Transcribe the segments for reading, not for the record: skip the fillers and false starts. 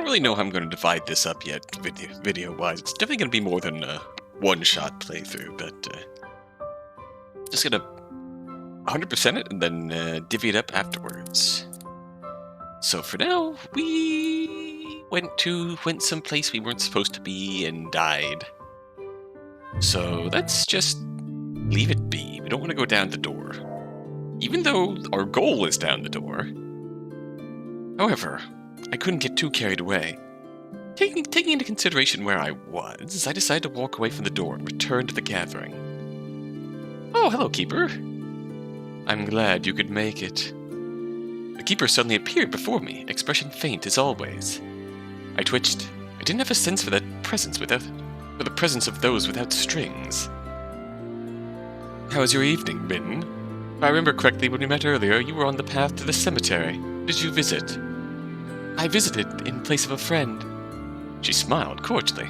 don't really know how I'm going to divide this up yet, video-wise. It's definitely going to be more than a one-shot playthrough, but just gonna 100% it and then divvy it up afterwards. So for now, we went someplace we weren't supposed to be and died. So let's just leave it be. We don't want to go down the door, even though our goal is down the door. However, I couldn't get too carried away. Taking into consideration where I was, I decided to walk away from the door and return to the gathering. Oh, hello, Keeper. I'm glad you could make it. The Keeper suddenly appeared before me, expression faint as always. I twitched. I didn't have a sense for that presence for the presence of those without strings. How was your evening, Maiden? If I remember correctly, when we met earlier, you were on the path to the cemetery. Did you visit? I visited in place of a friend. She smiled cordially.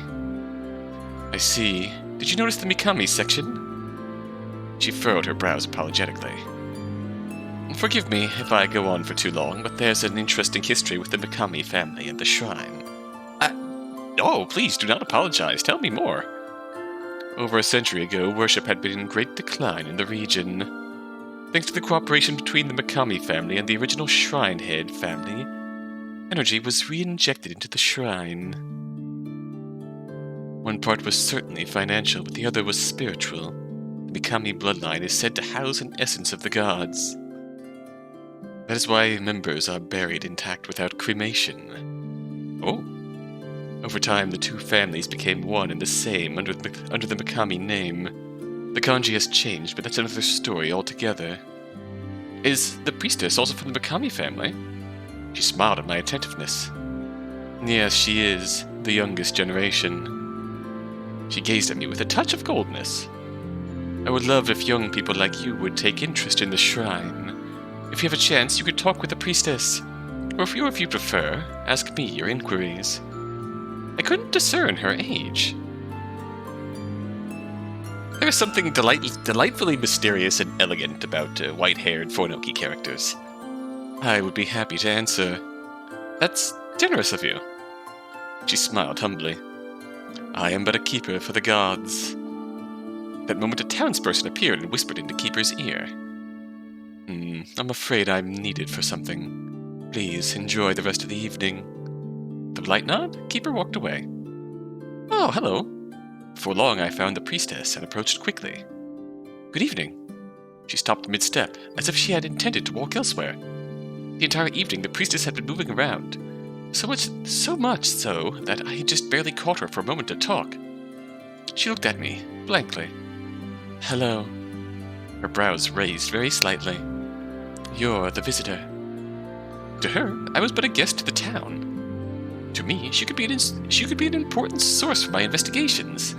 I see. Did you notice the Mikami section? She furrowed her brows apologetically. Forgive me if I go on for too long, but there's an interesting history with the Mikami family and the shrine. Oh, please do not apologize. Tell me more. Over a century ago, worship had been in great decline in the region. Thanks to the cooperation between the Mikami family and the original shrine head family, energy was re-injected into the shrine. One part was certainly financial, but the other was spiritual. The Mikami bloodline is said to house an essence of the gods. That is why members are buried intact without cremation. Oh. Over time, the two families became one and the same under the Mikami name. The kanji has changed, but that's another story altogether. Is the priestess also from the Mikami family? She smiled at my attentiveness. Yes, she is, the youngest generation. She gazed at me with a touch of coldness. I would love if young people like you would take interest in the shrine. If you have a chance, you could talk with the priestess. Or if you prefer, ask me your inquiries. I couldn't discern her age. There is something delightfully mysterious and elegant about white-haired Fornoki characters. I would be happy to answer. That's generous of you. She smiled humbly. I am but a keeper for the gods. That moment a townsperson appeared and whispered into Keeper's ear. I'm afraid I'm needed for something. Please enjoy the rest of the evening. The light nod, Keeper walked away. Oh, hello. Before long I found the priestess and approached quickly. Good evening. She stopped mid-step, as if she had intended to walk elsewhere. The entire evening the priestess had been moving around, so much so that I had just barely caught her for a moment to talk. She looked at me, blankly. Hello. Her brows raised very slightly. You're the visitor. To her, I was but a guest to the town. To me, she could be an important source for my investigations.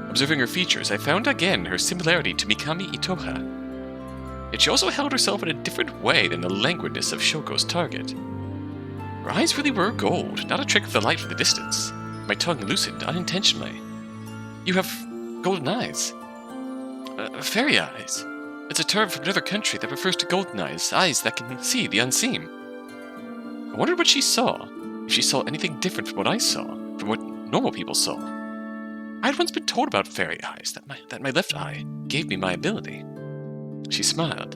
Observing her features, I found again her similarity to Mikami Itoha. Yet she also held herself in a different way than the languidness of Shoko's target. Her eyes really were gold, not a trick of the light from the distance. My tongue loosened unintentionally. You have golden eyes. Fairy eyes. It's a term from another country that refers to golden eyes that can see the unseen. I wondered what she saw, if she saw anything different from what I saw, from what normal people saw. I had once been told about fairy eyes, that my left eye gave me my ability. She smiled.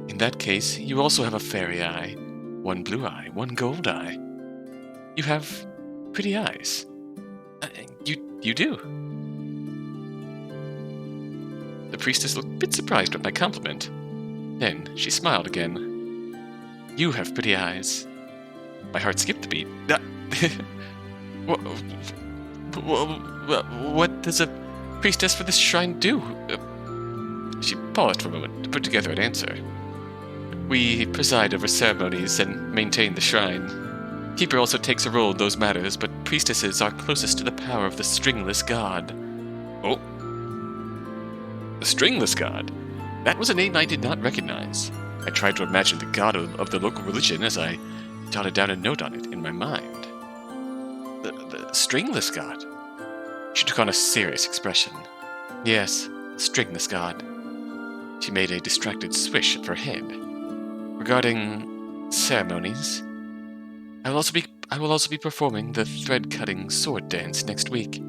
In that case, you also have a fairy eye. One blue eye, one gold eye. You have pretty eyes. You do. The priestess looked a bit surprised at my compliment. Then she smiled again. You have pretty eyes. My heart skipped a beat. What does a priestess for this shrine do? She paused for a moment to put together an answer. We preside over ceremonies and maintain the shrine. Keeper also takes a role in those matters, but priestesses are closest to the power of the stringless god. Oh. The stringless god? That was a name I did not recognize. I tried to imagine the god of the local religion as I jotted down a note on it in my mind. The stringless god? She took on a serious expression. Yes, stringless god. She made a distracted swish of her head. Regarding ceremonies, I will also be I will also be performing the thread-cutting sword dance next week.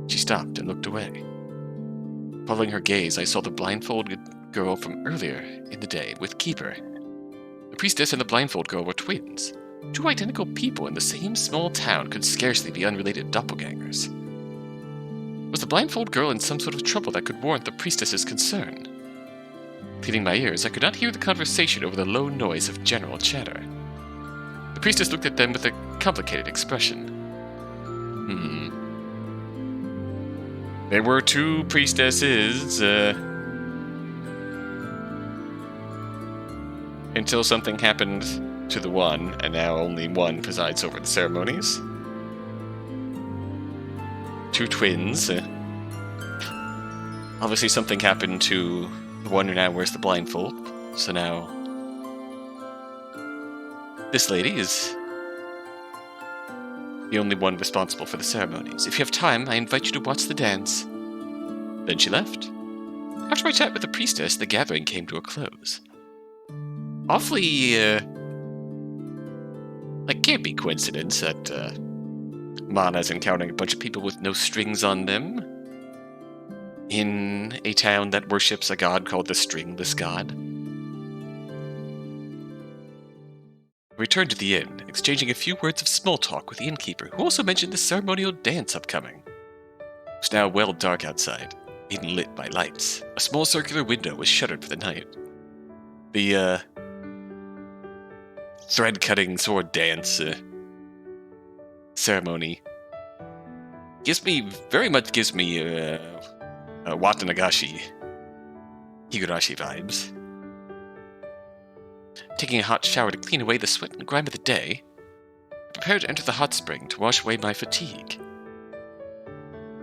She stopped and looked away. Following her gaze, I saw the blindfolded girl from earlier in the day with Keeper. The priestess and the blindfold girl were twins. Two identical people in the same small town could scarcely be unrelated doppelgangers. Was the blindfold girl in some sort of trouble that could warrant the priestess's concern? Cleaning my ears, I could not hear the conversation over the low noise of general chatter. The priestess looked at them with a complicated expression. There were two priestesses, until something happened to the one, and now only one presides over the ceremonies. Two twins. Obviously something happened to the one who now wears the blindfold, so now this lady is the only one responsible for the ceremonies. If you have time, I invite you to watch the dance. Then she left. After my chat with the priestess, the gathering came to a close. Awfully, can't be coincidence that, Mana's encountering a bunch of people with no strings on them in a town that worships a god called the Stringless God. We returned to the inn, exchanging a few words of small talk with the innkeeper, who also mentioned the ceremonial dance upcoming. It was now well dark outside, even lit by lights. A small circular window was shuttered for the night. The, thread-cutting sword dance, ceremony very much gives me, Watanagashi, higurashi vibes. Taking a hot shower to clean away the sweat and grime of the day, I prepared to enter the hot spring to wash away my fatigue.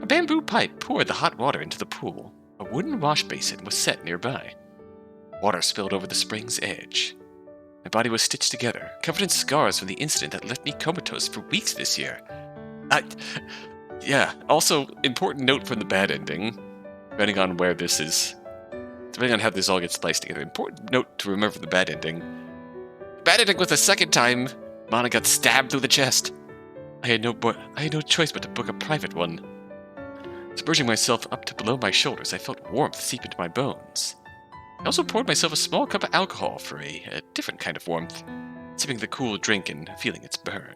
A bamboo pipe poured the hot water into the pool. A wooden wash basin was set nearby. Water spilled over the spring's edge. My body was stitched together, covered in scars from the incident that left me comatose for weeks this year. Also, important note from the bad ending, depending on how this all gets spliced together. Important note to remember from the bad ending. The bad ending was the second time Mana got stabbed through the chest. I had no choice but to book a private one. Submerging myself up to below my shoulders, I felt warmth seep into my bones. I also poured myself a small cup of alcohol for a different kind of warmth, sipping the cool drink and feeling its burn.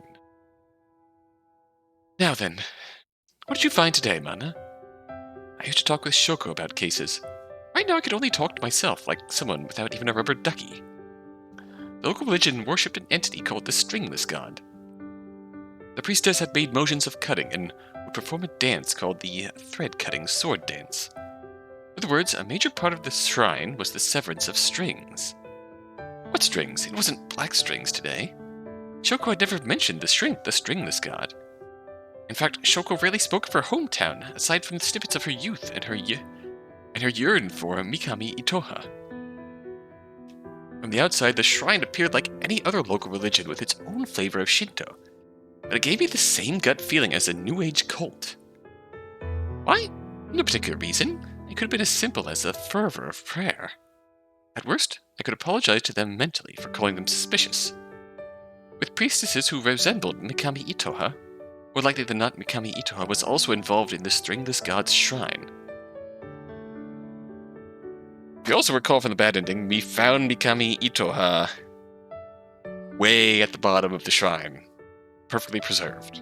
Now then, what did you find today, Mana? I used to talk with Shoko about cases. Right now I could only talk to myself, like someone without even a rubber ducky. The local religion worshipped an entity called the Stringless God. The priestess had made motions of cutting and would perform a dance called the thread-cutting sword dance. In other words, a major part of the shrine was the severance of strings. What strings? It wasn't black strings today. Shoko had never mentioned the Stringless God. In fact, Shoko rarely spoke of her hometown, aside from the snippets of her youth and her yearn for Mikami Itoha. From the outside, the shrine appeared like any other local religion with its own flavor of Shinto, but it gave me the same gut feeling as a New Age cult. Why? No particular reason. It could have been as simple as a fervor of prayer. At worst, I could apologize to them mentally for calling them suspicious. With priestesses who resembled Mikami Itoha, more likely than not, Mikami Itoha was also involved in the Stringless God's shrine. If you also recall from the bad ending, we found Mikami Itoha way at the bottom of the shrine, perfectly preserved,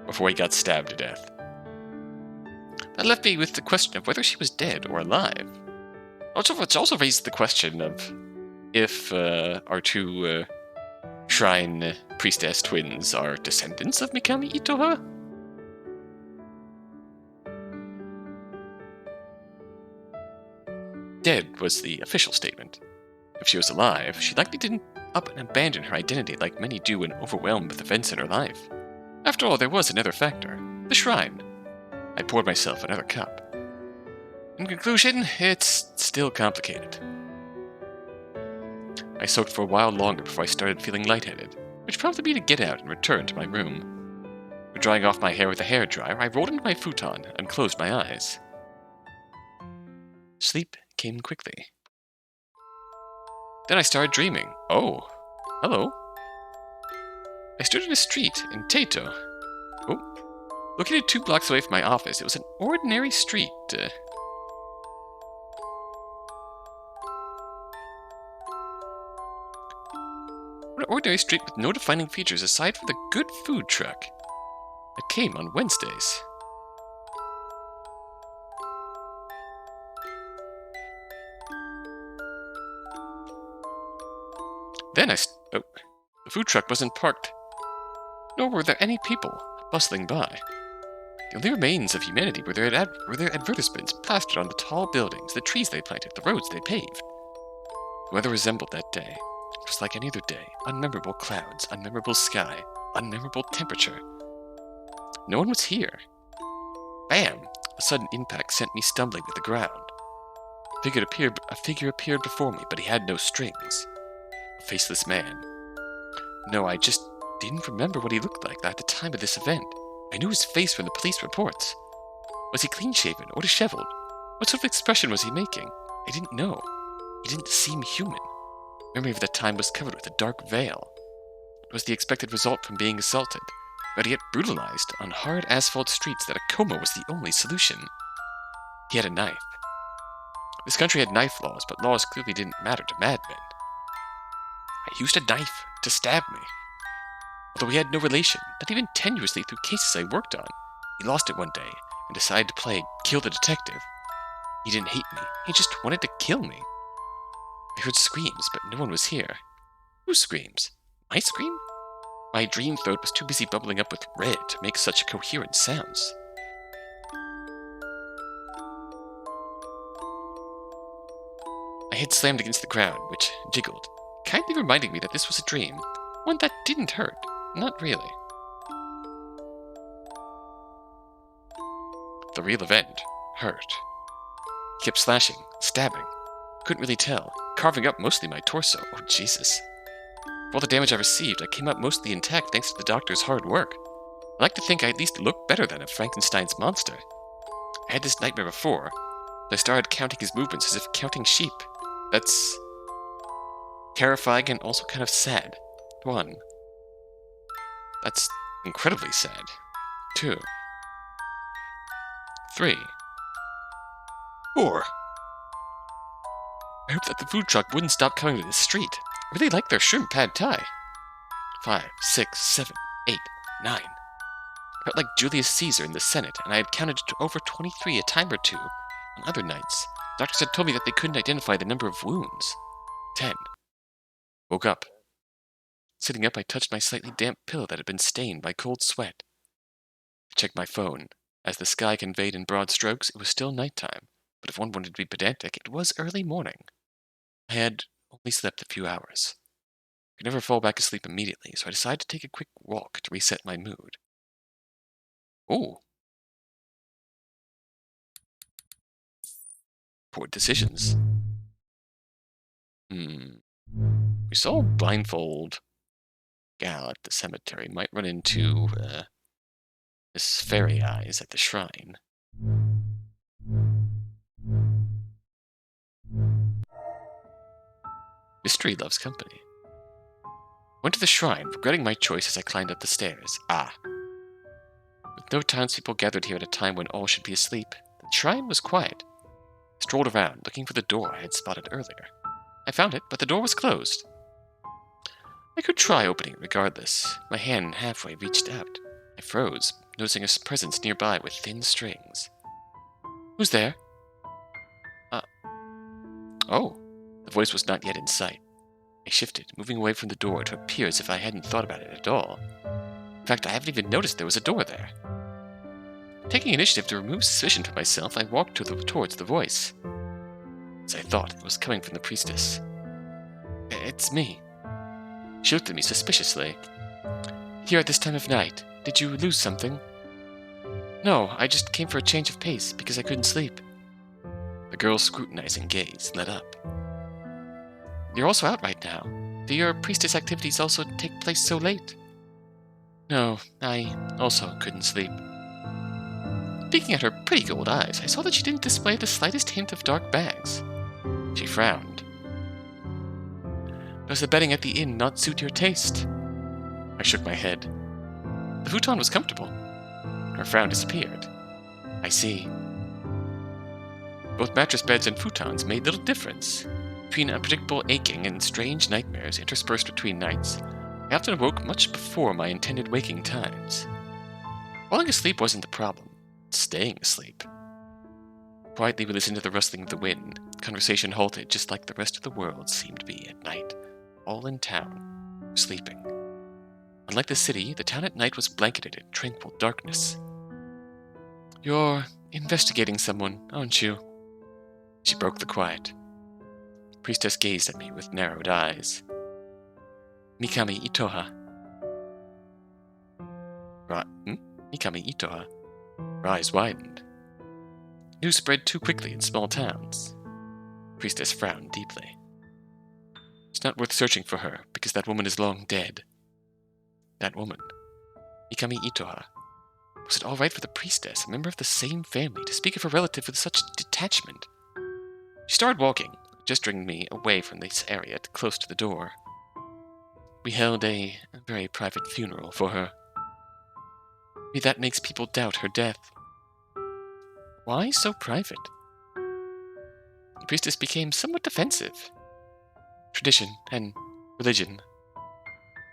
before he got stabbed to death. That left me with the question of whether she was dead or alive. It also raised the question of if our two shrine priestess twins are descendants of Mikami Itoha. Dead was the official statement. If she was alive, she likely didn't up and abandon her identity like many do when overwhelmed with events in her life. After all, there was another factor, the shrine. I poured myself another cup. In conclusion, it's still complicated. I soaked for a while longer before I started feeling lightheaded, which prompted me to get out and return to my room. Drying off my hair with a hairdryer, I rolled into my futon and closed my eyes. Sleep came quickly. Then I started dreaming. Oh, hello. I stood in a street in Taito. Oh, located 2 blocks away from my office. It was an ordinary street. An ordinary street with no defining features aside from the good food truck that came on Wednesdays. Then the food truck wasn't parked, nor were there any people bustling by. The only remains of humanity were their advertisements plastered on the tall buildings, the trees they planted, the roads they paved. The weather resembled that day. It was like any other day. Unmemorable clouds, unmemorable sky, unmemorable temperature. No one was here. Bam! A sudden impact sent me stumbling to the ground. A figure appeared before me, but he had no strings. A faceless man. No, I just didn't remember what he looked like at the time of this event. I knew his face from the police reports. Was he clean-shaven or disheveled? What sort of expression was he making? I didn't know. He didn't seem human. Memory of that time was covered with a dark veil. It was the expected result from being assaulted, but yet brutalized on hard asphalt streets that a coma was the only solution. He had a knife. This country had knife laws, but laws clearly didn't matter to madmen. I used a knife to stab me. Although we had no relation, not even tenuously through cases I worked on, he lost it one day and decided to play kill the detective. He didn't hate me, he just wanted to kill me. I heard screams, but no one was here. Whose screams? My scream? My dream throat was too busy bubbling up with red to make such coherent sounds. My head slammed against the ground, which jiggled, kindly reminding me that this was a dream, one that didn't hurt. Not really. The real event hurt. He kept slashing, stabbing. Couldn't really tell, carving up mostly my torso. Oh, Jesus. For all the damage I received, I came out mostly intact thanks to the doctor's hard work. I like to think I at least looked better than a Frankenstein's monster. I had this nightmare before, but I started counting his movements as if counting sheep. That's terrifying and also kind of sad. 1. That's incredibly sad. 2. 3. 4. I hoped that the food truck wouldn't stop coming to the street. I really like their shrimp pad thai. 5, 6, 7, 8, 9. I felt like Julius Caesar in the Senate, and I had counted to over 23 a time or two. On other nights, doctors had told me that they couldn't identify the number of wounds. 10. Woke up. Sitting up, I touched my slightly damp pillow that had been stained by cold sweat. I checked my phone. As the sky conveyed in broad strokes, it was still nighttime, but if one wanted to be pedantic, it was early morning. I had only slept a few hours. I could never fall back asleep immediately, so I decided to take a quick walk to reset my mood. Oh. Poor decisions. We saw a blindfold gal at the cemetery. Might run into Miss Fairy Eyes at the shrine. Mystery loves company. Went to the shrine, regretting my choice as I climbed up the stairs. With no townspeople gathered here at a time when all should be asleep, the shrine was quiet. I strolled around, looking for the door I had spotted earlier. I found it, but the door was closed. I could try opening it regardless. My hand halfway reached out. I froze, noticing a presence nearby with thin strings. Who's there? Oh. The voice was not yet in sight. I shifted, moving away from the door to appear as if I hadn't thought about it at all. In fact, I haven't even noticed there was a door there. Taking initiative to remove suspicion from myself, I walked towards the voice. As I thought, it was coming from the priestess. It's me. She looked at me suspiciously. Here at this time of night, did you lose something? No, I just came for a change of pace because I couldn't sleep. The girl's scrutinizing gaze lit up. You're also out right now. Do your priestess activities also take place so late? No, I also couldn't sleep. Peeking at her pretty gold eyes, I saw that she didn't display the slightest hint of dark bags. She frowned. Does the bedding at the inn not suit your taste? I shook my head. The futon was comfortable. Her frown disappeared. I see. Both mattress beds and futons made little difference. Between unpredictable aching and strange nightmares interspersed between nights, I often awoke much before my intended waking times. Falling asleep wasn't the problem. Staying asleep. Quietly we listened to the rustling of the wind. Conversation halted just like the rest of the world seemed to be at night. All in town, sleeping. Unlike the city, the town at night was blanketed in tranquil darkness. You're investigating someone, aren't you? She broke the quiet. The priestess gazed at me with narrowed eyes. Mikami Itoha. Mikami Itoha. Her eyes widened. News spread too quickly in small towns. The priestess frowned deeply. It's not worth searching for her, because that woman is long dead. That woman, Mikami Itoha. Was it all right for the priestess, a member of the same family, to speak of her relative with such detachment? She started walking, gesturing me away from this area close to the door. We held a very private funeral for her. Maybe that makes people doubt her death. Why so private? The priestess became somewhat defensive. Tradition and religion.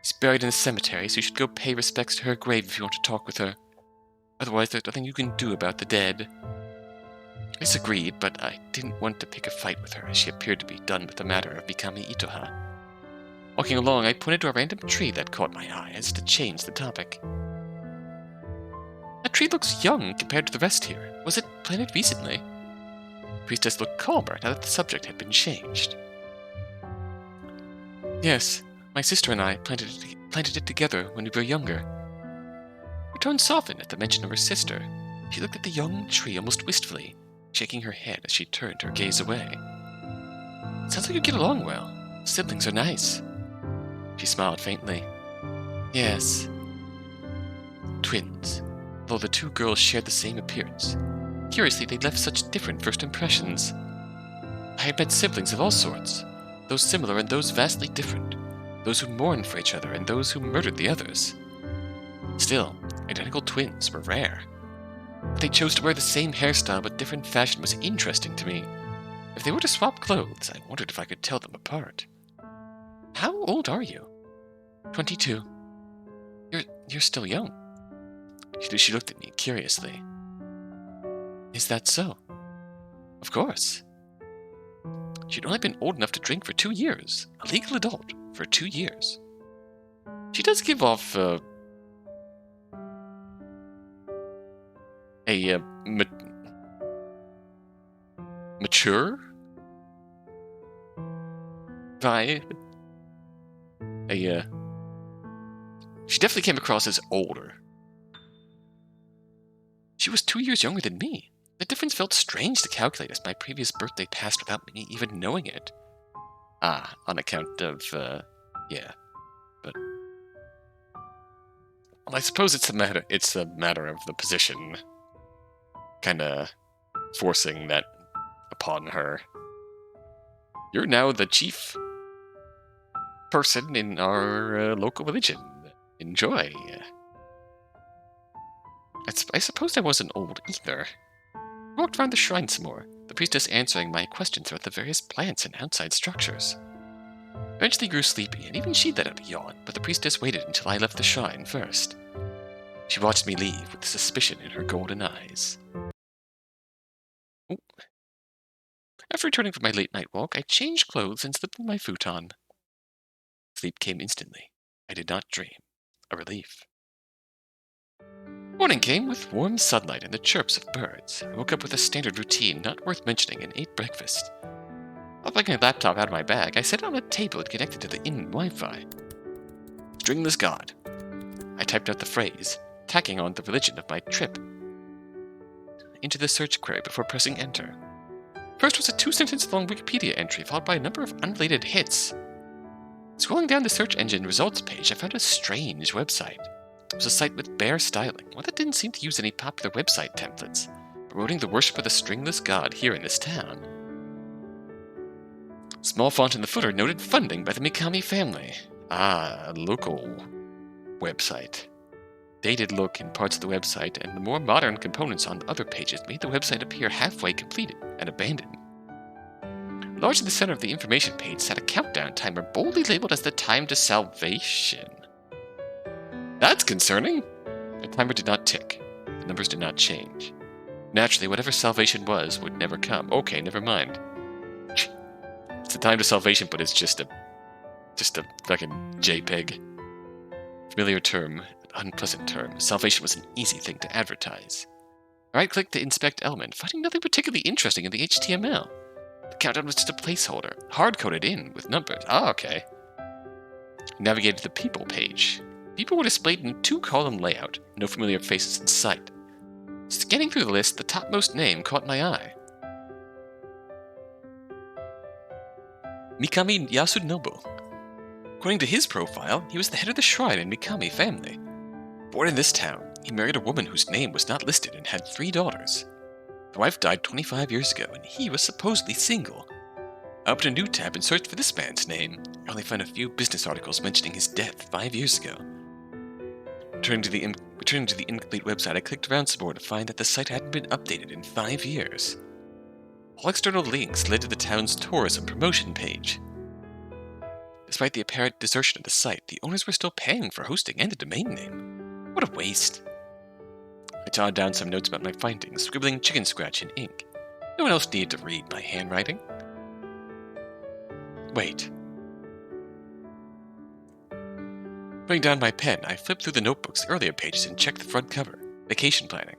She's buried in a cemetery, so you should go pay respects to her grave if you want to talk with her. Otherwise, there's nothing you can do about the dead. I disagreed, but I didn't want to pick a fight with her, as she appeared to be done with the matter of Mikami Itoha. Walking along, I pointed to a random tree that caught my eye, as to change the topic. That tree looks young compared to the rest here. Was it planted recently? The priestess looked calmer now that the subject had been changed. Yes, my sister and I planted it together when we were younger. Her tone softened at the mention of her sister. She looked at the young tree almost wistfully, shaking her head as she turned her gaze away. Sounds like you get along well. Siblings are nice. She smiled faintly. Yes. Twins. Though the two girls shared the same appearance. Curiously, they left such different first impressions. I had met siblings of all sorts, those similar and those vastly different, those who mourned for each other and those who murdered the others. Still, identical twins were rare. But they chose to wear the same hairstyle but different fashion was interesting to me. If they were to swap clothes, I wondered if I could tell them apart. How old are you? 22. You're still young. She looked at me curiously. Is that so? Of course. She'd only been old enough to drink for 2 years. A legal adult for 2 years. She does give off mature vibe. She definitely came across as older. She was 2 years younger than me. The difference felt strange to calculate as my previous birthday passed without me even knowing it. On account of, yeah. But well, I suppose it's a matter of the position. Kinda forcing that upon her. You're now the chief person in our local religion. Enjoy. I suppose I wasn't old either. I walked around the shrine some more, the priestess answering my questions about the various plants and outside structures. Eventually grew sleepy, and even she let out a yawn, but the priestess waited until I left the shrine first. She watched me leave with suspicion in her golden eyes. Ooh. After returning from my late-night walk, I changed clothes and slipped in my futon. Sleep came instantly. I did not dream. A relief. Morning came with warm sunlight and the chirps of birds. I woke up with a standard routine not worth mentioning and ate breakfast. Popping my laptop out of my bag, I sat on a table and connected to the inn Wi-Fi. Stringless God. I typed out the phrase, tacking on the religion of my trip into the search query before pressing enter. First was a 2-sentence long Wikipedia entry followed by a number of unrelated hits. Scrolling down the search engine results page, I found a strange website. It was a site with bare styling, one that didn't seem to use any popular website templates, promoting the worship of the stringless god here in this town. Small font in the footer noted funding by the Mikami family. A local website. Dated look in parts of the website and the more modern components on other pages made the website appear halfway completed and abandoned. Large in the center of the information page sat a countdown timer boldly labeled as the time to salvation. That's concerning. The timer did not tick. The numbers did not change. Naturally, whatever salvation was would never come. Okay, never mind. It's the time to salvation, but it's just a fucking JPEG. Familiar term, unpleasant term. Salvation was an easy thing to advertise. Right-click to inspect element, finding nothing particularly interesting in the HTML. The countdown was just a placeholder, hard-coded in with numbers. Ah, okay. Navigated to the people page. People were displayed in 2-column layout, no familiar faces in sight. Scanning through the list, the topmost name caught my eye. Mikami Yasunobu. According to his profile, he was the head of the shrine in Mikami family. Born in this town, he married a woman whose name was not listed and had 3 daughters. The wife died 25 years ago, and he was supposedly single. I opened a new tab and searched for this man's name. I only found a few business articles mentioning his death 5 years ago. Returning to the incomplete website, I clicked around some more to find that the site hadn't been updated in 5 years. All external links led to the town's tourism promotion page. Despite the apparent desertion of the site, the owners were still paying for hosting and the domain name. What a waste. I jotted down some notes about my findings, scribbling chicken scratch in ink. No one else needed to read my handwriting. Wait. Putting down my pen, I flipped through the notebook's earlier pages and checked the front cover. Vacation planning.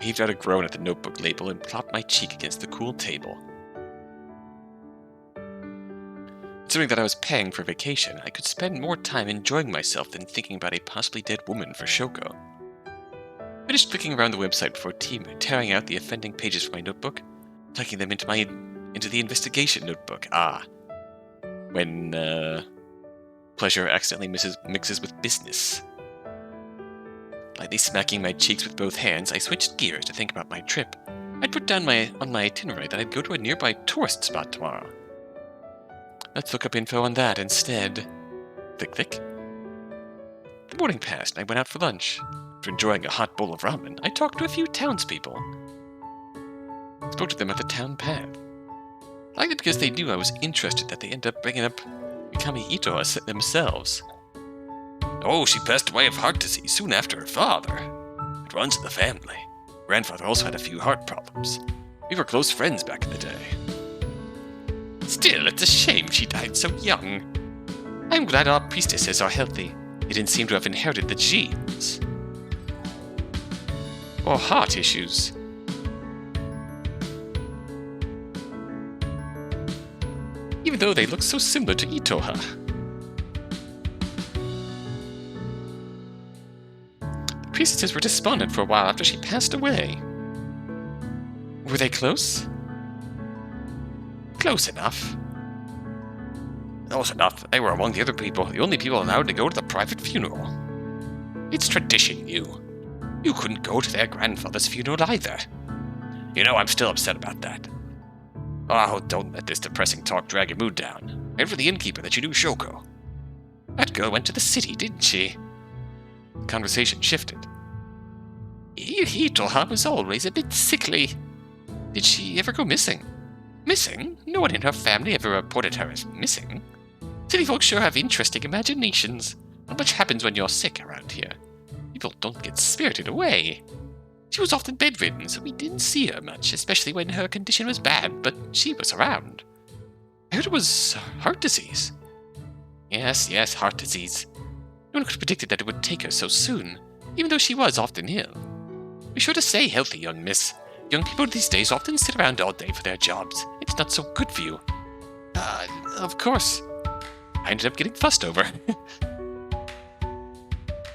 I heaved out a groan at the notebook label and plopped my cheek against the cool table. Considering that I was paying for vacation, I could spend more time enjoying myself than thinking about a possibly dead woman for Shoko. I finished clicking around the website before tearing out the offending pages from my notebook, tucking them into the investigation notebook. Ah. When, pleasure accidentally mixes with business. Lightly smacking my cheeks with both hands, I switched gears to think about my trip. I'd put down on my itinerary that I'd go to a nearby tourist spot tomorrow. Let's look up info on that instead. Click, click. The morning passed, and I went out for lunch. After enjoying a hot bowl of ramen, I talked to a few townspeople. Spoke to them at the town path. I liked it because they knew I was interested that they ended up bringing up Mikami Itoha themselves. Oh, she passed away of heart disease soon after her father. It runs in the family. Grandfather also had a few heart problems. We were close friends back in the day. Still, it's a shame she died so young. I'm glad our priestesses are healthy. They didn't seem to have inherited the genes. Or heart issues. Even though they look so similar to Itoha. The priestesses were despondent for a while after she passed away. Were they close? Close enough. Close enough. They were among the only people allowed to go to the private funeral. It's tradition, you. You couldn't go to their grandfather's funeral either. You know, I'm still upset about that. Oh, don't let this depressing talk drag your mood down. And for the innkeeper that you knew, Shoko. That girl went to the city, didn't she? The conversation shifted. Itoha was always a bit sickly. Did she ever go missing? Missing? No one in her family ever reported her as missing. City folks sure have interesting imaginations. Not much happens when you're sick around here. People don't get spirited away. She was often bedridden, so we didn't see her much, especially when her condition was bad, but she was around. I heard it was heart disease. Yes, heart disease. No one could have predicted that it would take her so soon, even though she was often ill. Be sure to stay healthy, young miss. Young people these days often sit around all day for their jobs. It's not so good for you. Of course. I ended up getting fussed over.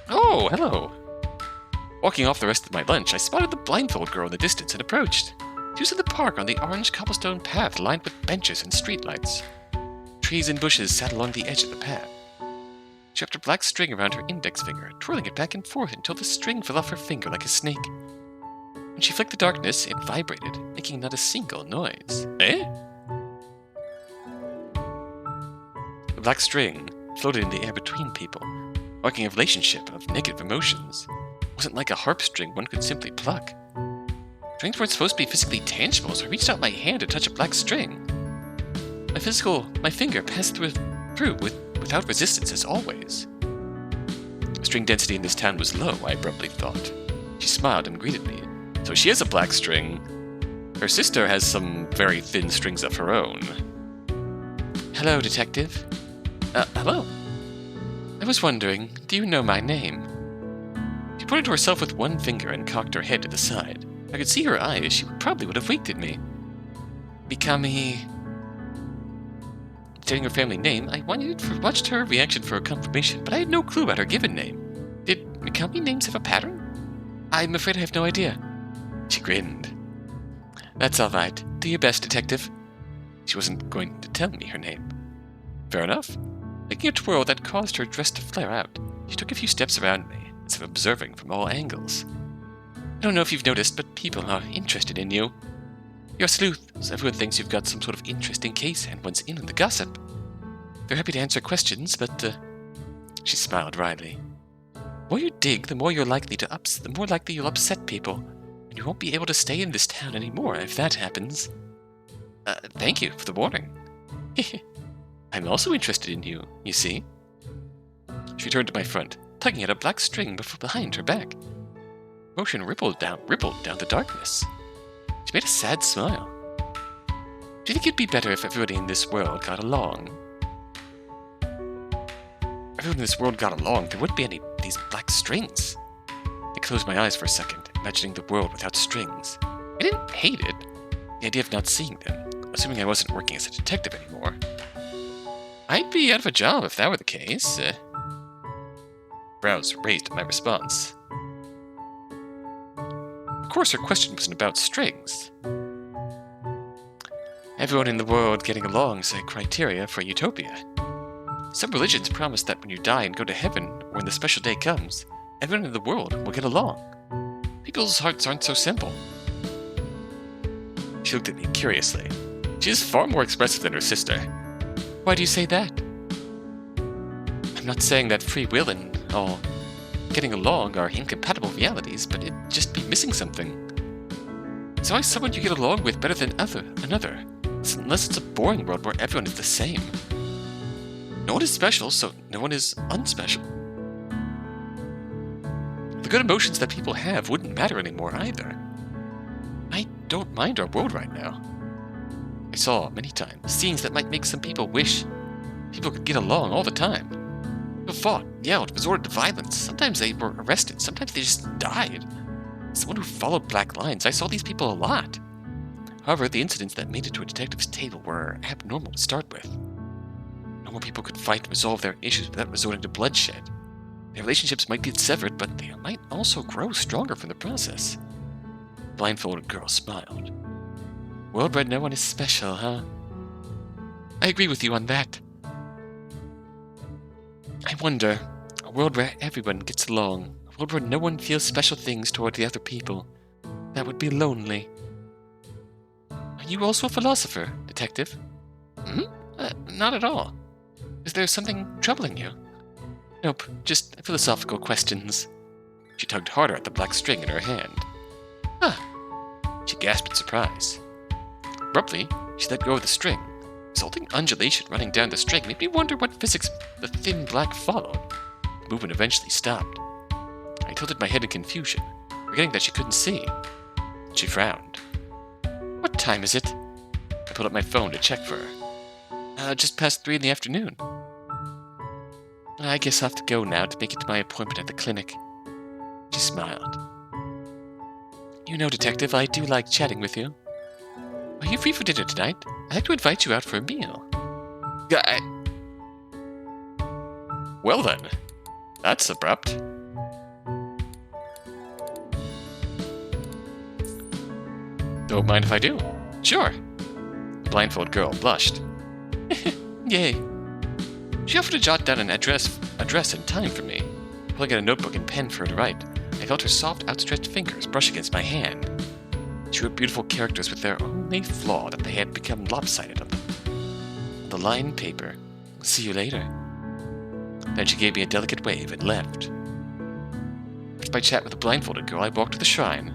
Oh, hello. Walking off the rest of my lunch, I spotted the blindfold girl in the distance and approached. She was in the park on the orange cobblestone path lined with benches and streetlights. Trees and bushes sat along the edge of the path. She wrapped a black string around her index finger, twirling it back and forth until the string fell off her finger like a snake. When she flicked the darkness, it vibrated, making not a single noise. Eh? The black string floated in the air between people, marking a relationship of negative emotions. It wasn't like a harp string one could simply pluck. Strings weren't supposed to be physically tangible, so I reached out my hand to touch a black string. My finger passed through without resistance as always. String density in this town was low, I abruptly thought. She smiled and greeted me. So she has a black string. Her sister has some very thin strings of her own. Hello, detective. Hello. I was wondering, do you know my name? She pointed to herself with one finger and cocked her head to the side. I could see her eyes. She probably would have winked at me. Mikami... Stating her family name, I watched her reaction for a confirmation, but I had no clue about her given name. Did Mikami names have a pattern? I'm afraid I have no idea. She grinned. That's all right. Do your best, detective. She wasn't going to tell me her name. Fair enough. Making a twirl that caused her dress to flare out, she took a few steps around me, as if observing from all angles. I don't know if you've noticed, but people are interested in you. You're a sleuth, so everyone thinks you've got some sort of interesting case and wants in on the gossip. They're happy to answer questions, but, She smiled wryly. The more you dig, the more likely you'll upset people, and you won't be able to stay in this town anymore if that happens. Thank you for the warning. I'm also interested in you, you see. She turned to my front, tugging at a black string behind her back. Motion rippled down the darkness. She made a sad smile. Do you think it'd be better if everybody in this world got along? If everyone in this world got along, there wouldn't be any of these black strings. I closed my eyes for a second, imagining the world without strings. I didn't hate it, the idea of not seeing them, assuming I wasn't working as a detective anymore. I'd be out of a job if that were the case. Brows raised at my response. Of course, her question wasn't about strings. Everyone in the world getting along is a criteria for utopia. Some religions promise that when you die and go to heaven, or when the special day comes, everyone in the world will get along. People's hearts aren't so simple. She looked at me curiously. She is far more expressive than her sister. Why do you say that? I'm not saying that free will and all getting along are incompatible realities, but it'd just be missing something. There's always someone you get along with better than another, unless it's a boring world where everyone is the same. No one is special, so no one is unspecial. The good emotions that people have wouldn't matter anymore either. I don't mind our world right now. I saw, many times, scenes that might make some people wish people could get along all the time. People fought, yelled, resorted to violence. Sometimes they were arrested, sometimes they just died. As someone who followed black lines, I saw these people a lot. However, the incidents that made it to a detective's table were abnormal to start with. Normal people could fight and resolve their issues without resorting to bloodshed. Their relationships might get severed, but they might also grow stronger from the process. The blindfolded girl smiled. World where no one is special, huh? I agree with you on that. I wonder, a world where everyone gets along, a world where no one feels special things toward the other people. That would be lonely. Are you also a philosopher, detective? Not at all. Is there something troubling you? Nope, just philosophical questions. She tugged harder at the black string in her hand. She gasped in surprise. Abruptly, she let go of the string. The resulting undulation running down the string made me wonder what physics the thin black followed. The movement eventually stopped. I tilted my head in confusion, forgetting that she couldn't see. She frowned. What time is it? I pulled up my phone to check for her. Just past 3 in the afternoon. I guess I'll have to go now to make it to my appointment at the clinic. She smiled. You know, detective, I do like chatting with you. Are you free for dinner tonight? I'd like to invite you out for a meal. Well then, that's abrupt. Don't mind if I do. Sure. The blindfold girl blushed. Yay. She offered to jot down an address and time for me. Pulling out a notebook and pen for her to write, I felt her soft, outstretched fingers brush against my hand. She wrote beautiful characters with their only flaw that they had become lopsided on the lined paper. See you later. Then she gave me a delicate wave and left. After my chat with the blindfolded girl, I walked to the shrine.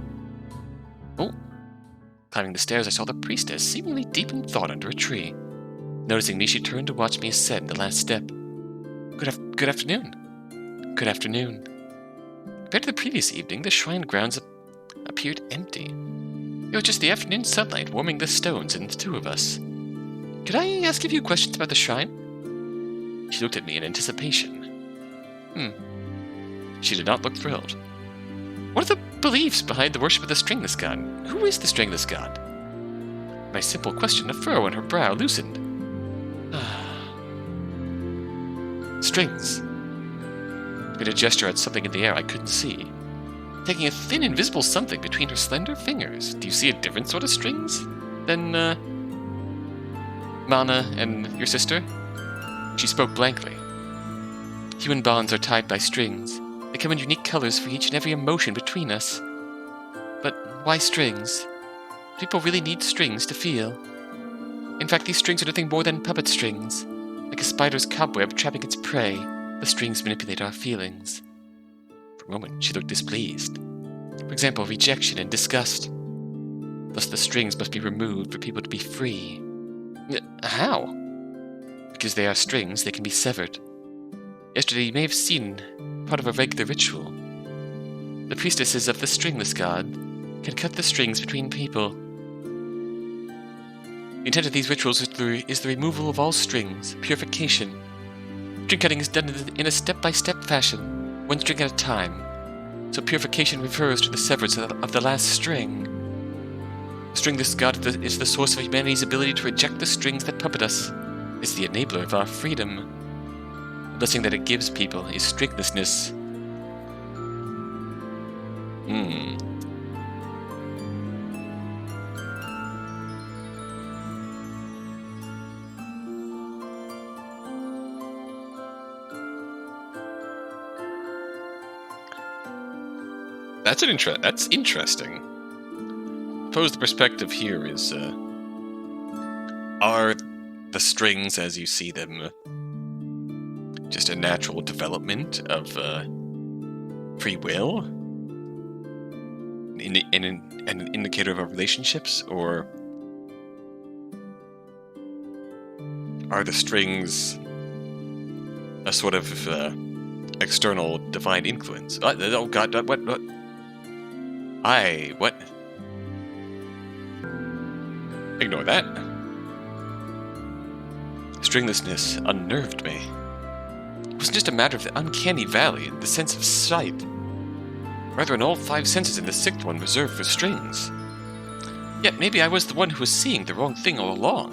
Oh. Climbing the stairs, I saw the priestess, seemingly deep in thought under a tree. Noticing me, she turned to watch me ascend the last step. Good afternoon. Good afternoon. Compared to the previous evening, the shrine grounds appeared empty. It was just the afternoon sunlight warming the stones and the two of us. Could I ask you a few questions about the shrine? She looked at me in anticipation. She did not look thrilled. What are the beliefs behind the worship of the stringless god? Who is the stringless god? My simple question, a furrow on her brow loosened. Strings. She made a gesture at something in the air I couldn't see. Taking a thin, invisible something between her slender fingers. Do you see a different sort of strings than, Mana and your sister? She spoke blankly. Human bonds are tied by strings. They come in unique colors for each and every emotion between us. But why strings? People really need strings to feel. In fact, these strings are nothing more than puppet strings. Like a spider's cobweb trapping its prey, the strings manipulate our feelings. For a moment, she looked displeased. For example, rejection and disgust. Thus, the strings must be removed for people to be free. How? Because they are strings, they can be severed. Yesterday, you may have seen part of a regular ritual. The priestesses of the stringless god can cut the strings between people. The intent of these rituals is the removal of all strings, purification. String cutting is done in a step-by-step fashion, one string at a time. So purification refers to the severance of the last string. The stringless god is the source of humanity's ability to reject the strings that puppet us. It's the enabler of our freedom. The blessing that it gives people is stringlessness. That's interesting. I suppose the perspective here is, are the strings as you see them just a natural development of free will? An indicator of our relationships? Or are the strings a sort of external divine influence? Oh god, what? What? Ignore that. Stringlessness unnerved me. It wasn't just a matter of the uncanny valley, the sense of sight. Rather, in all 5 senses and the 6th one reserved for strings. Yet maybe I was the one who was seeing the wrong thing all along.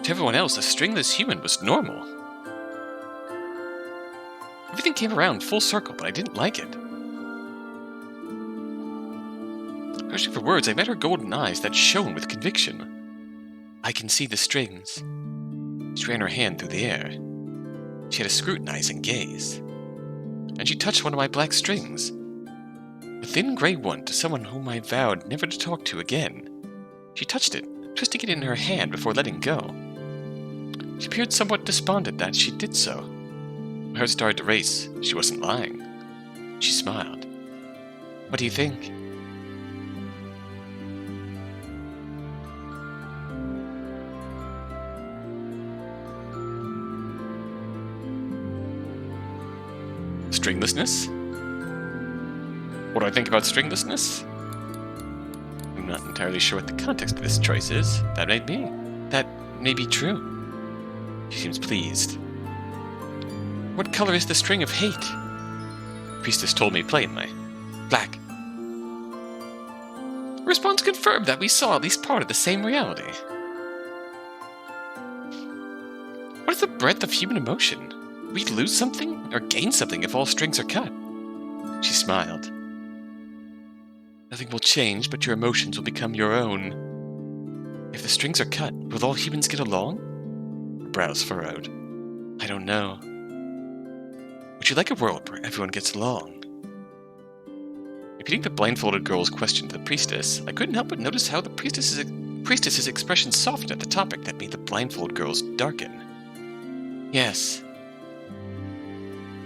To everyone else, a stringless human was normal. Everything came around full circle, but I didn't like it. Searching for words, I met her golden eyes that shone with conviction. I can see the strings. She ran her hand through the air. She had a scrutinizing gaze. And she touched one of my black strings. A thin gray one to someone whom I vowed never to talk to again. She touched it, twisting it in her hand before letting go. She appeared somewhat despondent that she did so. My heart started to race. She wasn't lying. She smiled. What do you think? Stringlessness? What do I think about stringlessness? I'm not entirely sure what the context of this choice is. That may be true. She seems pleased. What color is the string of hate? The priestess told me plainly. Black. The response confirmed that we saw at least part of the same reality. What is the breadth of human emotion? We lose something or gain something if all strings are cut. She smiled. Nothing will change, but your emotions will become your own. If the strings are cut, will all humans get along? Her brows furrowed. I don't know. Would you like a world where everyone gets along? Repeating the blindfolded girl's question to the priestess, I couldn't help but notice how the priestess's expression softened at the topic that made the blindfold girls darken. Yes.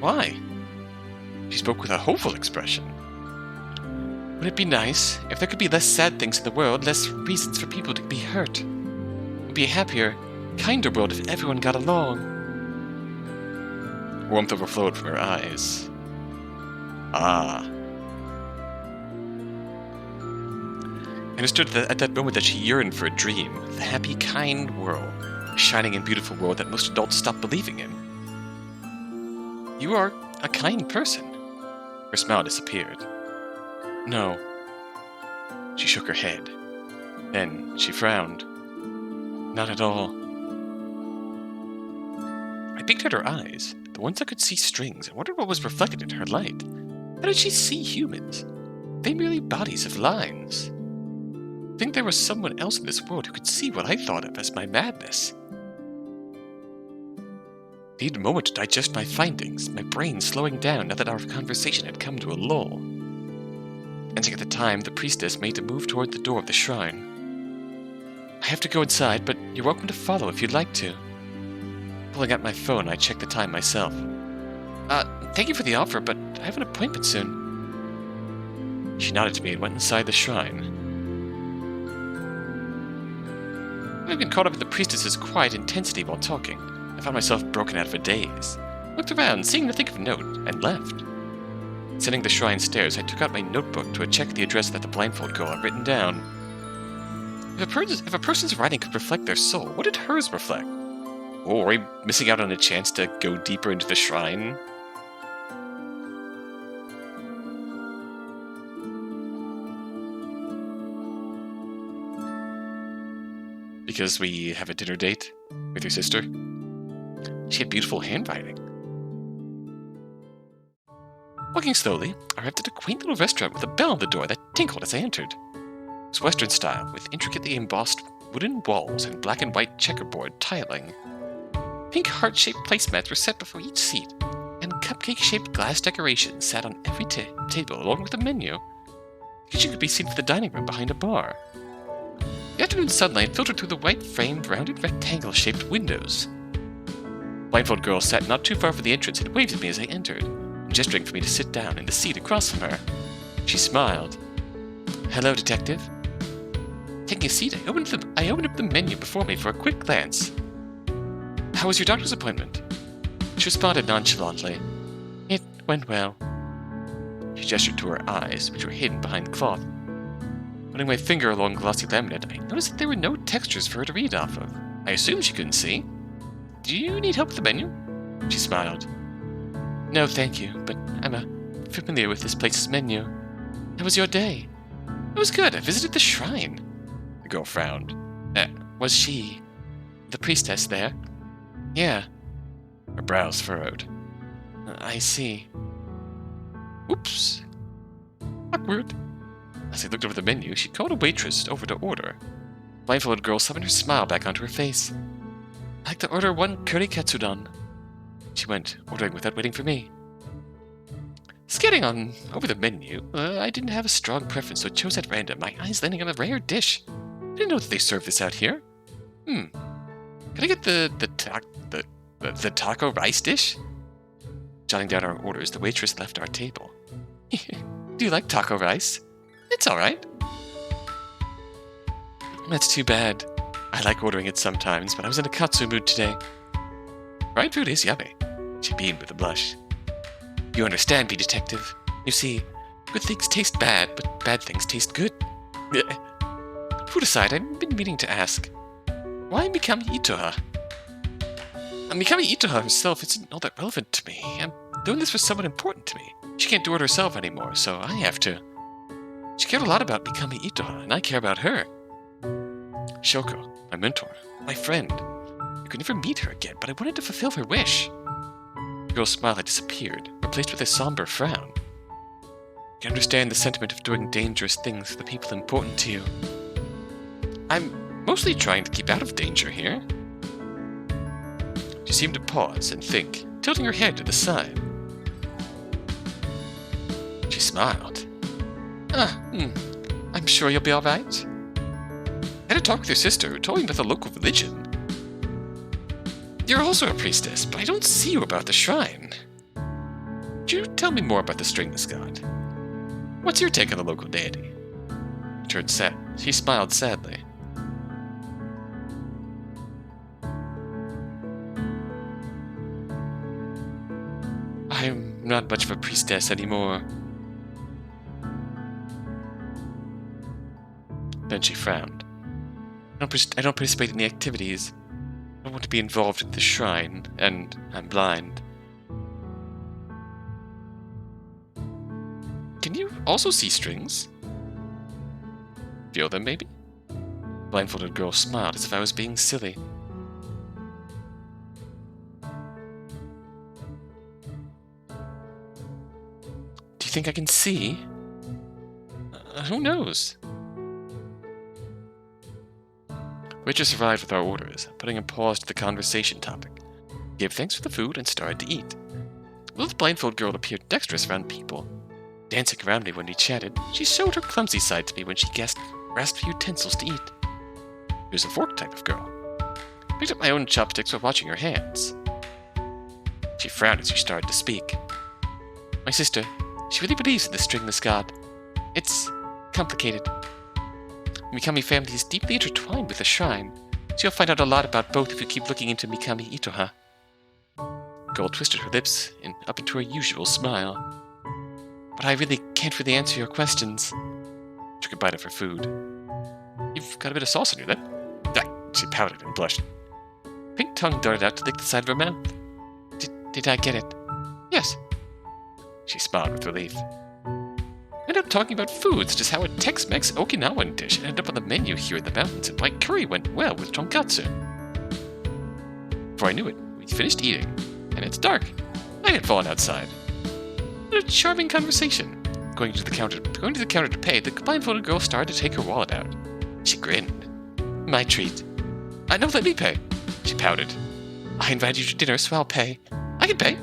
Why? She spoke with a hopeful expression. Would it be nice if there could be less sad things in the world, less reasons for people to be hurt? It would be a happier, kinder world if everyone got along. Warmth overflowed from her eyes. Ah. I understood at that moment that she yearned for a dream, the happy, kind world, a shining and beautiful world that most adults stop believing in. You are a kind person. Her smile disappeared. No. She shook her head. Then she frowned. Not at all. I peeked at her eyes, the ones that could see strings, and wondered what was reflected in her light. How did she see humans? They merely bodies of lines. I think there was someone else in this world who could see what I thought of as my madness. I needed a moment to digest my findings, my brain slowing down now that our conversation had come to a lull. Glancing at the time, the priestess made a move toward the door of the shrine. I have to go inside, but you're welcome to follow if you'd like to. Pulling out my phone, I checked the time myself. Thank you for the offer, but I have an appointment soon. She nodded to me and went inside the shrine. I've been caught up in the priestess's quiet intensity while talking. I found myself broken out of a daze. Looked around, seeing nothing of note, and left. Ascending the shrine stairs, I took out my notebook to check the address that the blindfold girl had written down. If a person's writing could reflect their soul, what did hers reflect? Or are we missing out on a chance to go deeper into the shrine? Because we have a dinner date with your sister? She had beautiful handwriting. Walking slowly, I arrived at a quaint little restaurant with a bell on the door that tinkled as I entered. It was Western style, with intricately embossed wooden walls and black and white checkerboard tiling. Pink heart-shaped placemats were set before each seat, and cupcake-shaped glass decorations sat on every table along with a menu. The kitchen could be seen from the dining room behind a bar. The afternoon sunlight filtered through the white-framed, rounded rectangle-shaped windows. The blindfold girl sat not too far from the entrance and waved at me as I entered, gesturing for me to sit down in the seat across from her. She smiled. Hello, detective. Taking a seat, I opened up the menu before me for a quick glance. How was your doctor's appointment? She responded nonchalantly. It went well. She gestured to her eyes, which were hidden behind cloth. Putting my finger along glossy laminate, I noticed that there were no textures for her to read off of. I assumed she couldn't see. Do you need help with the menu? She smiled. No, thank you, but I'm familiar with this place's menu. How was your day? It was good. I visited the shrine. The girl frowned. Was she the priestess there? Yeah. Her brows furrowed. I see. Oops. Awkward. As I looked over the menu, she called a waitress over to order. The blindfolded girl summoned her smile back onto her face. I'd like to order 1 curry katsudon. She went, ordering without waiting for me. Scanning on over the menu, I didn't have a strong preference, so I chose at random, my eyes landing on a rare dish. I didn't know that they served this out here. Can I get the taco rice dish? Jotting down our orders, the waitress left our table. Do you like taco rice? It's alright. That's too bad. I like ordering it sometimes, but I was in a katsu mood today. Fried food is yummy. She beamed with a blush. You understand me, detective. You see, good things taste bad, but bad things taste good. Food aside, I've been meaning to ask, why Mikami Itoha? Mikami Itoha herself isn't all that relevant to me. I'm doing this for someone important to me. She can't do it herself anymore, so I have to. She cared a lot about Mikami Itoha, and I care about her. Shoko, my mentor, my friend. I could never meet her again, but I wanted to fulfill her wish. The girl's smile had disappeared, replaced with a somber frown. You can understand the sentiment of doing dangerous things for the people important to you. I'm mostly trying to keep out of danger here. She seemed to pause and think, tilting her head to the side. She smiled. I'm sure you'll be all right. I had a talk with your sister, who told me about the local religion. You're also a priestess, but I don't see you about the shrine. Could you tell me more about the stringless god? What's your take on the local deity? She turned sad. She smiled sadly. I'm not much of a priestess anymore. Then she frowned. I don't participate in the activities. I don't want to be involved at the shrine, and I'm blind. Can you also see strings? Feel them, maybe? The blindfolded girl smiled as if I was being silly. Do you think I can see? Who knows? Waitress arrived with our orders, putting a pause to the conversation topic. Gave thanks for the food and started to eat. The little blindfold girl appeared dexterous around people. Dancing around me when we chatted, she showed her clumsy side to me when she grasped for utensils to eat. She was a fork type of girl. I picked up my own chopsticks while watching her hands. She frowned as she started to speak. My sister, she really believes in the stringless god. It's complicated. The Mikami family is deeply intertwined with the shrine, so you'll find out a lot about both if you keep looking into Mikami Itoha. The girl twisted her lips up into her usual smile. But I really can't answer your questions. Took a bite of her food. You've got a bit of sauce on your lip. She pouted and blushed. Pink tongue darted out to lick the side of her mouth. Did I get it? Yes. She smiled with relief. Ended up talking about food, such as how a Tex-Mex Okinawan dish ended up on the menu here in the mountains, and why curry went well with tonkatsu. Before I knew it, we finished eating, and it's dark. Night had fallen outside. A charming conversation. Going to the counter to pay, the blindfolded girl started to take her wallet out. She grinned. My treat. No, let me pay. She pouted. I invited you to dinner, so I'll pay. I can pay.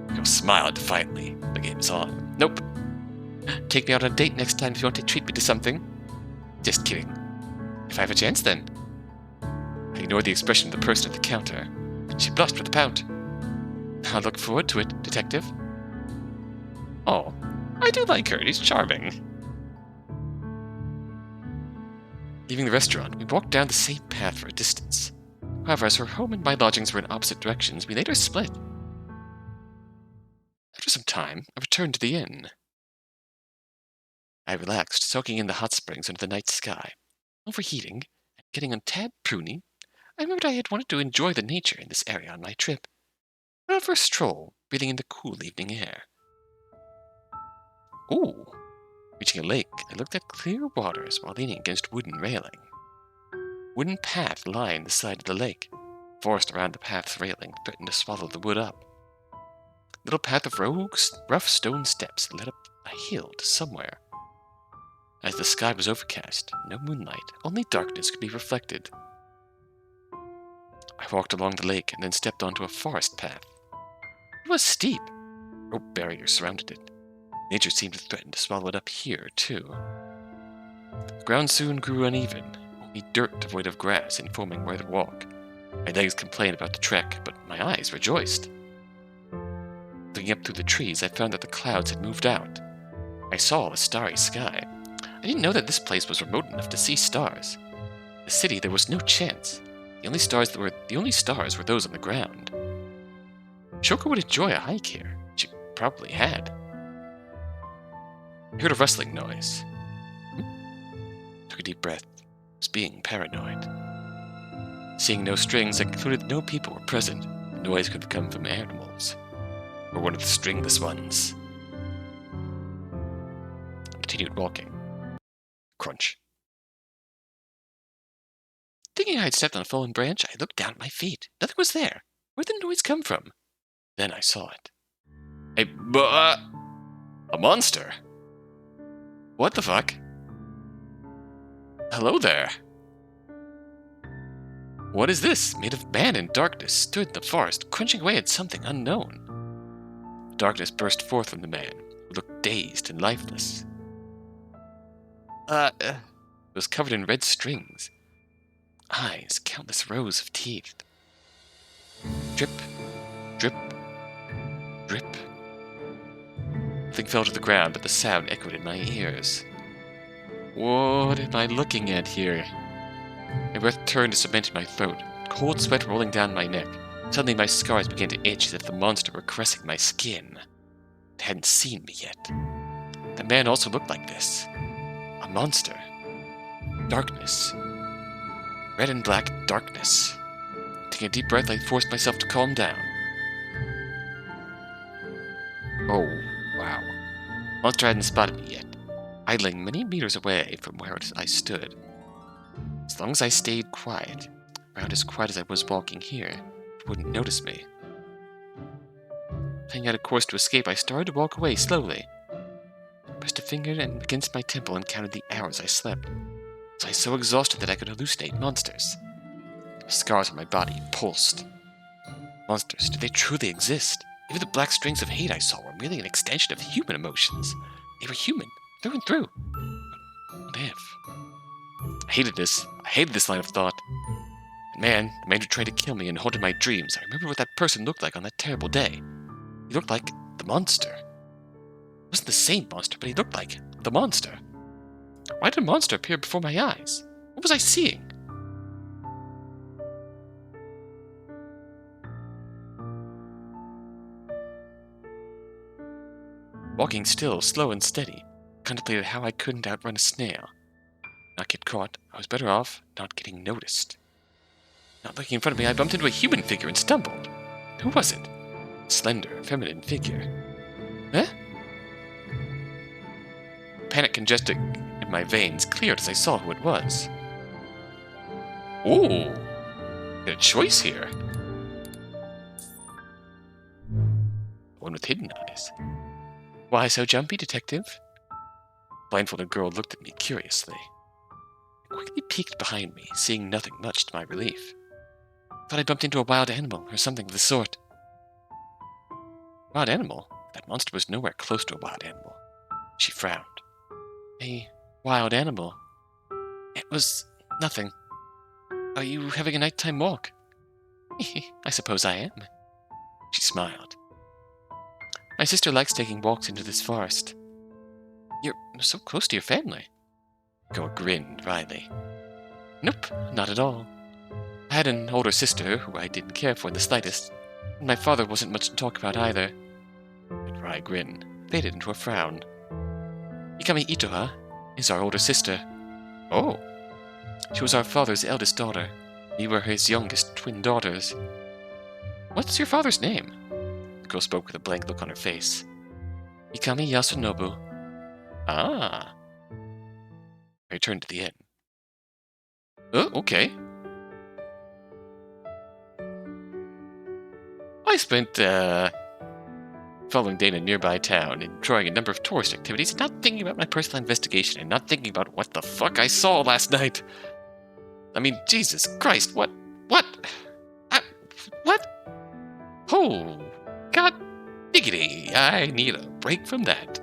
The girl smiled defiantly. The game's on. Nope. Take me out on a date next time if you want to treat me to something. Just kidding. If I have a chance, then. I ignored the expression of the person at the counter. She blushed with a pout. I'll look forward to it, detective. Oh, I do like her. She's charming. Leaving the restaurant, we walked down the same path for a distance. However, as her home and my lodgings were in opposite directions, we later split. After some time, I returned to the inn. I relaxed, soaking in the hot springs under the night sky. Overheating, and getting a tad pruny, I remembered I had wanted to enjoy the nature in this area on my trip. I went out for a stroll, breathing in the cool evening air. Ooh! Reaching a lake, I looked at clear waters while leaning against wooden railing. Wooden path lined the side of the lake. Forest around the path's railing threatened to swallow the wood up. Little path of rough stone steps led up a hill to somewhere. As the sky was overcast, no moonlight, only darkness could be reflected. I walked along the lake and then stepped onto a forest path. It was steep. Rope barriers surrounded it. Nature seemed to threaten to swallow it up here, too. The ground soon grew uneven, only dirt devoid of grass informing where to walk. My legs complained about the trek, but my eyes rejoiced. Looking up through the trees, I found that the clouds had moved out. I saw a starry sky. I didn't know that this place was remote enough to see stars. In the city, there was no chance. The only stars were those on the ground. Shoko would enjoy a hike here. She probably had. I heard a rustling noise. Took a deep breath. I was being paranoid. Seeing no strings, I concluded that no people were present. The noise could have come from animals. Or one of the stringless ones. I continued walking. Crunch. Thinking I had stepped on a fallen branch, I looked down at my feet. Nothing was there. Where'd the noise come from? Then I saw it. A monster? What the fuck? Hello there. What is this? Made of man and darkness, stood in the forest, crunching away at something unknown. Darkness burst forth from the man, who looked dazed and lifeless. It was covered in red strings. Eyes, countless rows of teeth. Drip, drip, drip. fell to the ground, but the sound echoed in my ears. What am I looking at here? My breath turned to cement in my throat, cold sweat rolling down my neck. Suddenly my scars began to itch as if the monster were caressing my skin. It hadn't seen me yet. The man also looked like this. A monster. Darkness. Red and black darkness. Taking a deep breath, I forced myself to calm down. Oh, wow. Monster hadn't spotted me yet, idling many meters away from where I stood. As long as I stayed quiet, around as quiet as I was walking here, it wouldn't notice me. Playing out a course to escape, I started to walk away slowly. I pressed a finger against my temple and counted the hours I slept. Was I so exhausted that I could hallucinate monsters? The scars on my body pulsed. Monsters, did they truly exist? Even the black strings of hate I saw were merely an extension of human emotions. They were human, through and through. What if? I hated this line of thought. And the man who tried to kill me and haunted my dreams, I remember what that person looked like on that terrible day. He looked like the monster. It wasn't the same monster, but he looked like the monster. Why did a monster appear before my eyes? What was I seeing? Walking still, slow and steady, I contemplated how I couldn't outrun a snail. Not get caught, I was better off not getting noticed. Not looking in front of me, I bumped into a human figure and stumbled. Who was it? A slender, feminine figure. Huh? Panic congested in my veins cleared as I saw who it was. Ooh, got a choice here. One with hidden eyes. Why so jumpy, detective? The blindfolded girl looked at me curiously. I quickly peeked behind me, seeing nothing much to my relief. Thought I bumped into a wild animal or something of the sort. Wild animal? That monster was nowhere close to a wild animal. She frowned. A wild animal? It was nothing. Are you having a nighttime walk? I suppose I am. She smiled. My sister likes taking walks into this forest. You're so close to your family. The girl grinned wryly. Nope, not at all. I had an older sister who I didn't care for in the slightest, and my father wasn't much to talk about either. The wry grin faded into a frown. Mikami Itoha is our older sister. Oh. She was our father's eldest daughter. We were his youngest twin daughters. What's your father's name? The girl spoke with a blank look on her face. Mikami Yasunobu. Ah. I returned to the inn. Oh, okay. I spent, following day in a nearby town, enjoying a number of tourist activities, and not thinking about my personal investigation, and not thinking about what the fuck I saw last night. I mean, Jesus Christ, what? What? Oh, God diggity, I need a break from that.